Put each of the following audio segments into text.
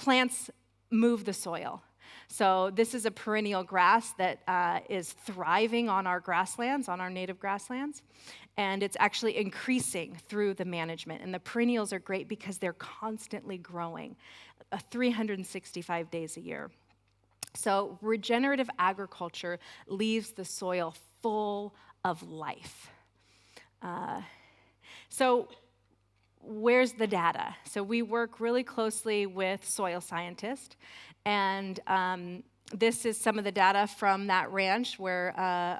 plants move the soil. So this is a perennial grass that is thriving on our grasslands, on our native grasslands, and it's actually increasing through the management. And the perennials are great because they're constantly growing, 365 days a year. So regenerative agriculture leaves the soil full of life. So where's the data? So we work really closely with soil scientists, and this is some of the data from that ranch where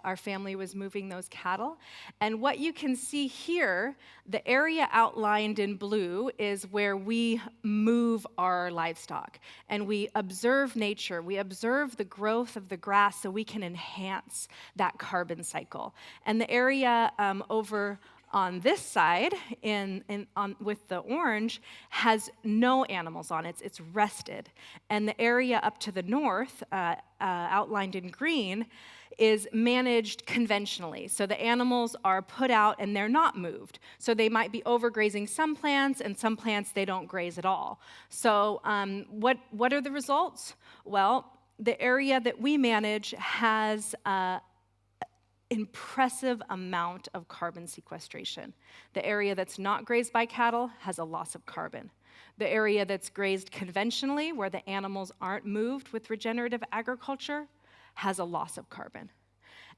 our family was moving those cattle. And what you can see here, the area outlined in blue is where we move our livestock. And we observe nature. We observe the growth of the grass so we can enhance that carbon cycle. And the area over on this side, with the orange, has no animals on it. It's rested. And the area up to the north, outlined in green, is managed conventionally. So the animals are put out and they're not moved. So they might be overgrazing some plants, and some plants they don't graze at all. So what are the results? Well, the area that we manage has impressive amount of carbon sequestration. The area that's not grazed by cattle has a loss of carbon. The area that's grazed conventionally, where the animals aren't moved with regenerative agriculture, has a loss of carbon.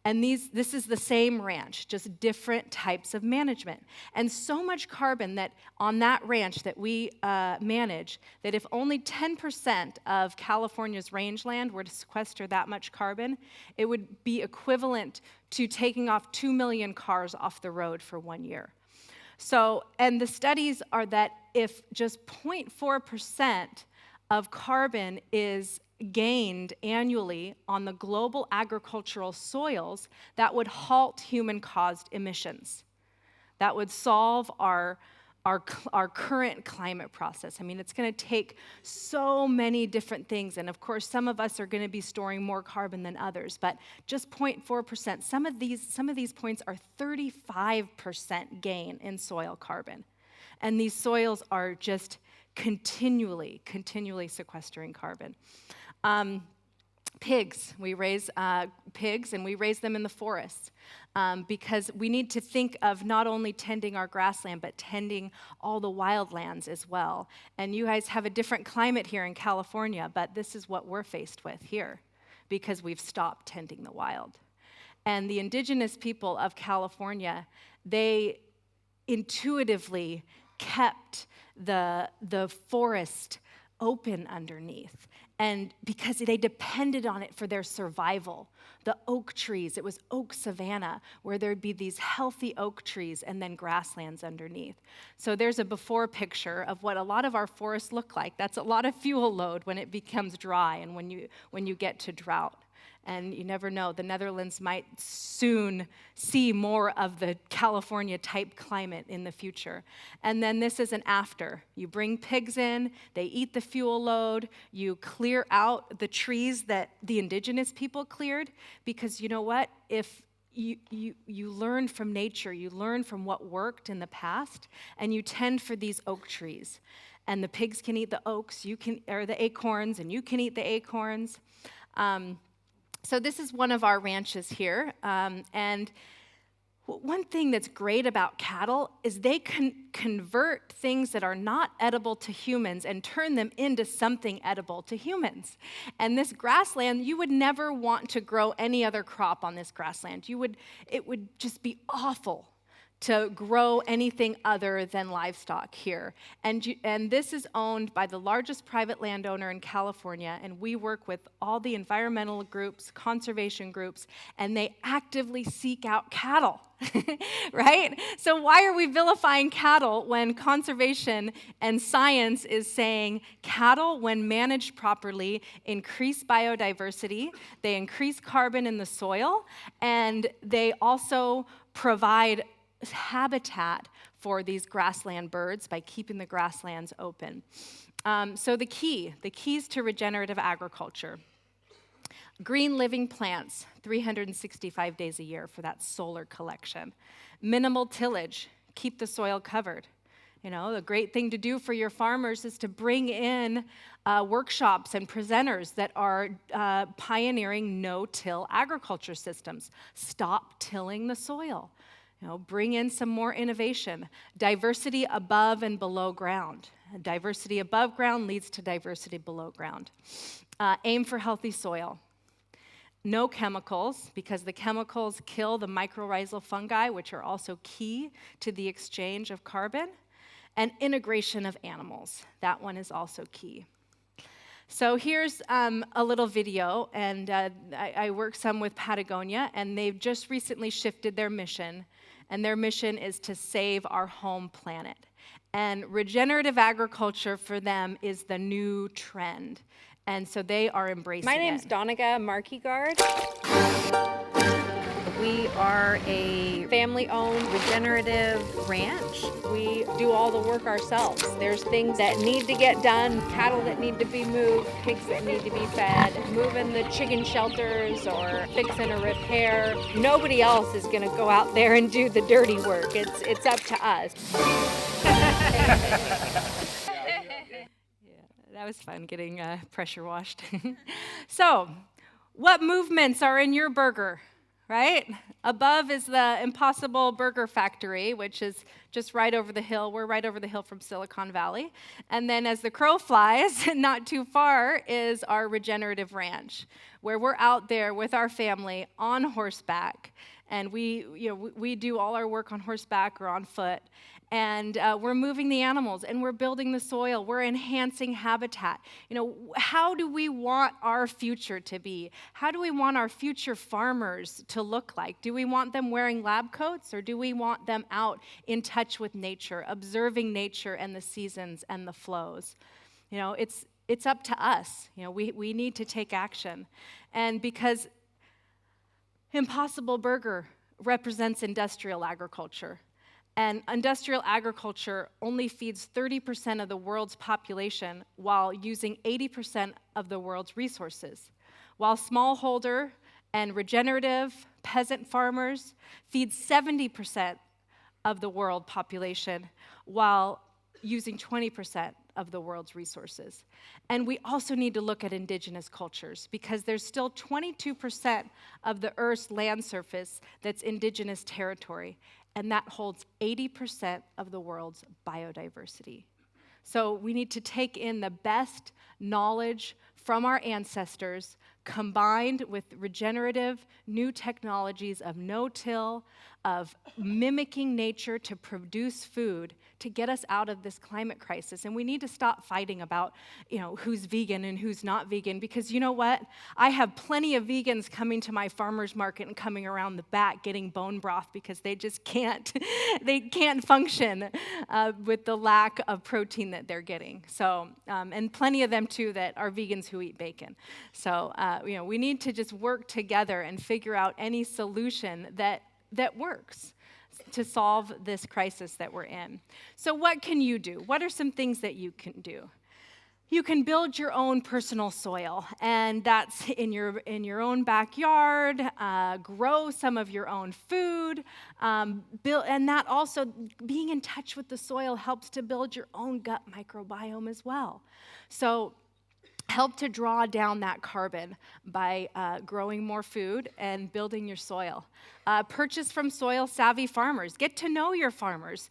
And this is the same ranch, just different types of management. And so much carbon that on that ranch that we manage, that if only 10% of California's rangeland were to sequester that much carbon, it would be equivalent to taking off 2 million cars off the road for 1 year. So, and the studies are that if just 0.4% of carbon is gained annually on the global agricultural soils, that would halt human-caused emissions. That would solve our current climate process. I mean, it's going to take so many different things, and of course, some of us are going to be storing more carbon than others, but just 0.4%. Some of these points are 35% gain in soil carbon, and these soils are just continually sequestering carbon. Pigs, we raise pigs, and we raise them in the forests because we need to think of not only tending our grassland, but tending all the wildlands as well. And you guys have a different climate here in California, but this is what we're faced with here because we've stopped tending the wild. And the indigenous people of California, they intuitively kept the forest open underneath, and because they depended on it for their survival. The oak trees, it was oak savanna, where there'd be these healthy oak trees and then grasslands underneath. So there's a before picture of what a lot of our forests look like. That's a lot of fuel load when it becomes dry and when you get to drought. And you never know, the Netherlands might soon see more of the California-type climate in the future. And then this is an after. You bring pigs in, they eat the fuel load, you clear out the trees that the indigenous people cleared, because you know what? If you learn from nature, you learn from what worked in the past, and you tend for these oak trees. And the pigs can eat the oaks, or the acorns, and you can eat the acorns. So this is one of our ranches here, and one thing that's great about cattle is they can convert things that are not edible to humans and turn them into something edible to humans. And this grassland, you would never want to grow any other crop on this grassland. It would just be awful to grow anything other than livestock here. And this is owned by the largest private landowner in California, and we work with all the environmental groups, conservation groups, and they actively seek out cattle, right? So why are we vilifying cattle when conservation and science is saying cattle, when managed properly, increase biodiversity, they increase carbon in the soil, and they also provide habitat for these grassland birds by keeping the grasslands open. So the keys to regenerative agriculture. Green living plants, 365 days a year for that solar collection. Minimal tillage, keep the soil covered. You know, the great thing to do for your farmers is to bring in workshops and presenters that are pioneering no-till agriculture systems. Stop tilling the soil. You know, bring in some more innovation. Diversity above and below ground. Diversity above ground leads to diversity below ground. Aim for healthy soil. No chemicals, because the chemicals kill the mycorrhizal fungi, which are also key to the exchange of carbon. And integration of animals. That one is also key. So here's a little video, and I work some with Patagonia, and they've just recently shifted their mission, and their mission is to save our home planet. And regenerative agriculture for them is the new trend, and so they are embracing it. My name's Doniga Markegard. We are a family-owned regenerative ranch. We do all the work ourselves. There's things that need to get done, cattle that need to be moved, pigs that need to be fed, moving the chicken shelters or fixing a repair. Nobody else is gonna go out there and do the dirty work. It's up to us. That was fun getting pressure washed. So, what movements are in your burger? Right? Above is the Impossible Burger Factory, which is just right over the hill. We're right over the hill from Silicon Valley. And then as the crow flies, not too far, is our regenerative ranch, where we're out there with our family on horseback. And we do all our work on horseback or on foot. And we're moving the animals, and we're building the soil. We're enhancing habitat. You know, how do we want our future to be? How do we want our future farmers to look like? Do we want them wearing lab coats, or do we want them out in touch with nature, observing nature and the seasons and the flows? You know, it's up to us. You know, we need to take action. And because Impossible Burger represents industrial agriculture. And industrial agriculture only feeds 30% of the world's population while using 80% of the world's resources, while smallholder and regenerative peasant farmers feed 70% of the world population while using 20% of the world's resources. And we also need to look at indigenous cultures, because there's still 22% of the Earth's land surface that's indigenous territory, and that holds 80% of the world's biodiversity. So we need to take in the best knowledge from our ancestors, combined with regenerative new technologies of no-till, of mimicking nature to produce food, to get us out of this climate crisis. And we need to stop fighting about, you know, who's vegan and who's not vegan, because you know what? I have plenty of vegans coming to my farmer's market and coming around the back getting bone broth because they just can't, they can't function with the lack of protein that they're getting. So, and plenty of them too that are vegans who eat bacon. So, you know, we need to just work together and figure out any solution that works to solve this crisis that we're in. So what can you do? What are some things that you can do? You can build your own personal soil, and that's in your own backyard. Grow some of your own food. And that also, being in touch with the soil helps to build your own gut microbiome as well. So help to draw down that carbon by growing more food and building your soil. Purchase from soil-savvy farmers. Get to know your farmers.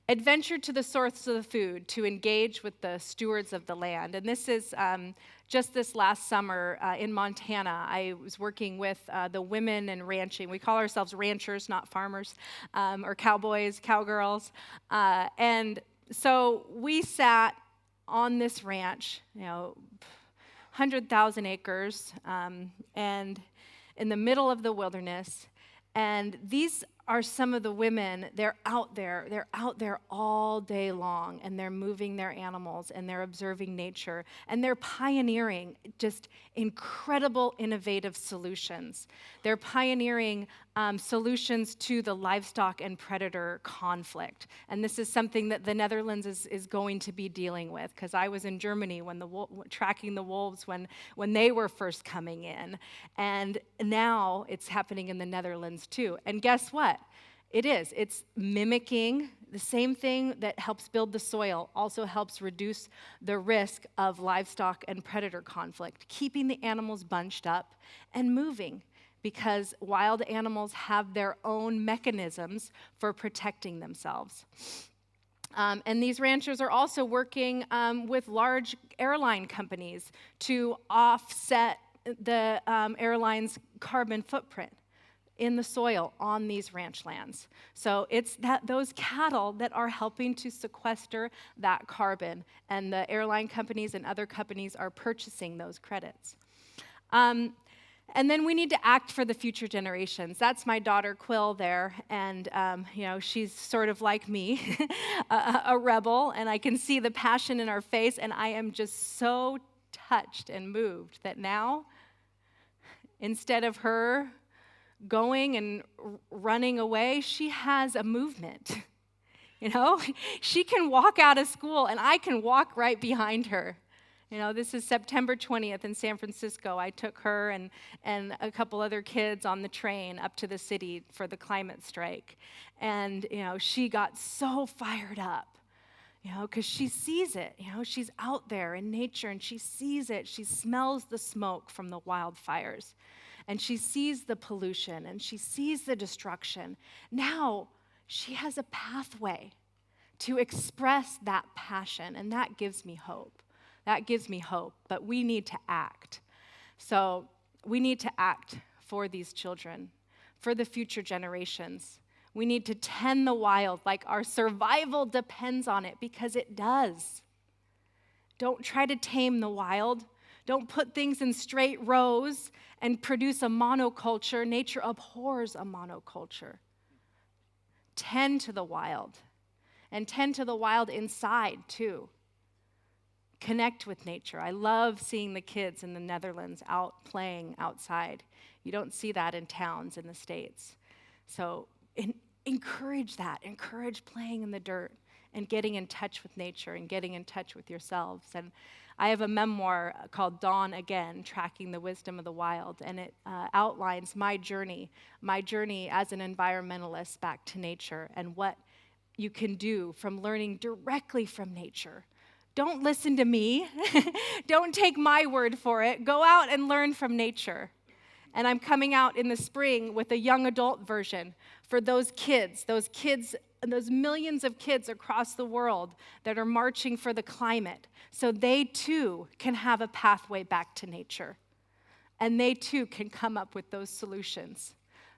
Adventure to the source of the food to engage with the stewards of the land. And this is just this last summer in Montana. I was working with the women in ranching. We call ourselves ranchers, not farmers, or cowboys, cowgirls. And so we sat on this ranch, 100,000 acres, and in the middle of the wilderness. And these are some of the women. They're out there all day long, and they're moving their animals, and they're observing nature, and they're pioneering just incredible innovative solutions. They're pioneering solutions to the livestock and predator conflict. And this is something that the Netherlands is going to be dealing with, because I was in Germany when tracking the wolves when they were first coming in. And now it's happening in the Netherlands too. And guess what? It is. It's mimicking the same thing that helps build the soil, also helps reduce the risk of livestock and predator conflict, keeping the animals bunched up and moving, because wild animals have their own mechanisms for protecting themselves. And these ranchers are also working with large airline companies to offset the airline's carbon footprint in the soil on these ranch lands. So it's those cattle that are helping to sequester that carbon, and the airline companies and other companies are purchasing those credits. And then we need to act for the future generations. That's my daughter Quill there, and she's sort of like me, a rebel, and I can see the passion in her face, and I am just so touched and moved that now, instead of her going and running away, she has a movement. She can walk out of school, and I can walk right behind her. This is September 20th in San Francisco. I took her and a couple other kids on the train up to the city for the climate strike. And, she got so fired up, because she sees it. She's out there in nature, and she sees it. She smells the smoke from the wildfires, and she sees the pollution, and she sees the destruction. Now, she has a pathway to express that passion, and that gives me hope. That gives me hope, but we need to act. So we need to act for these children, for the future generations. We need to tend the wild like our survival depends on it, because it does. Don't try to tame the wild. Don't put things in straight rows and produce a monoculture. Nature abhors a monoculture. Tend to the wild, and tend to the wild inside too. Connect with nature. I love seeing the kids in the Netherlands out playing outside. You don't see that in towns in the States. So encourage that. Encourage playing in the dirt and getting in touch with nature and getting in touch with yourselves. And I have a memoir called Dawn Again, Tracking the Wisdom of the Wild, and it outlines my journey as an environmentalist back to nature, and what you can do from learning directly from nature. Don't listen to me. Don't take my word for it. Go out and learn from nature. And I'm coming out in the spring with a young adult version for those millions of kids across the world that are marching for the climate, so they too can have a pathway back to nature. And they too can come up with those solutions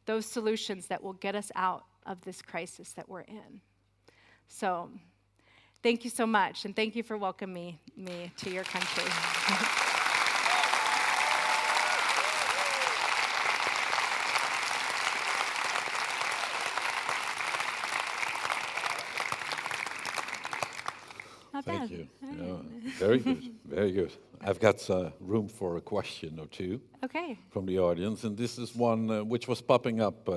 that will get us out of this crisis that we're in. So, thank you so much, and thank you for welcoming me to your country. Not bad. Thank you. Very good, very good. I've got room for a question or two from the audience, and this is one which was popping up.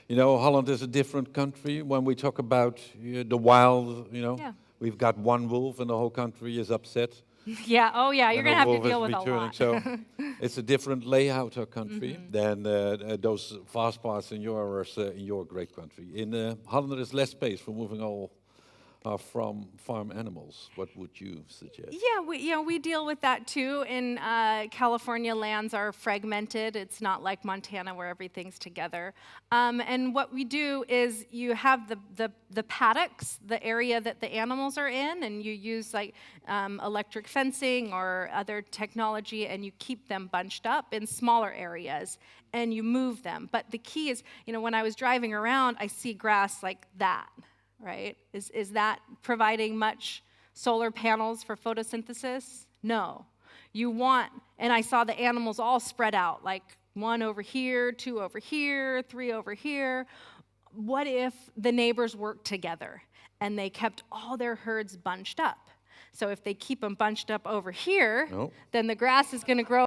Holland is a different country. When we talk about the wild, Yeah. we've got one wolf and the whole country is upset. Yeah, oh yeah, you're going to have to deal with a lot. So it's a different layout of country than those vast parts in your great country. In Holland, there is less space for moving all from farm animals. What would you suggest? Yeah, we deal with that too. In California, lands are fragmented. It's not like Montana where everything's together. And what we do is you have the paddocks, the area that the animals are in, and you use electric fencing or other technology, and you keep them bunched up in smaller areas, and you move them. But the key is, when I was driving around, I see grass like that. Right? Is that providing much solar panels for photosynthesis? No. And I saw the animals all spread out, like one over here, two over here, three over here. What if the neighbors worked together and they kept all their herds bunched up? So if they keep them bunched up over here, then the grass is going to grow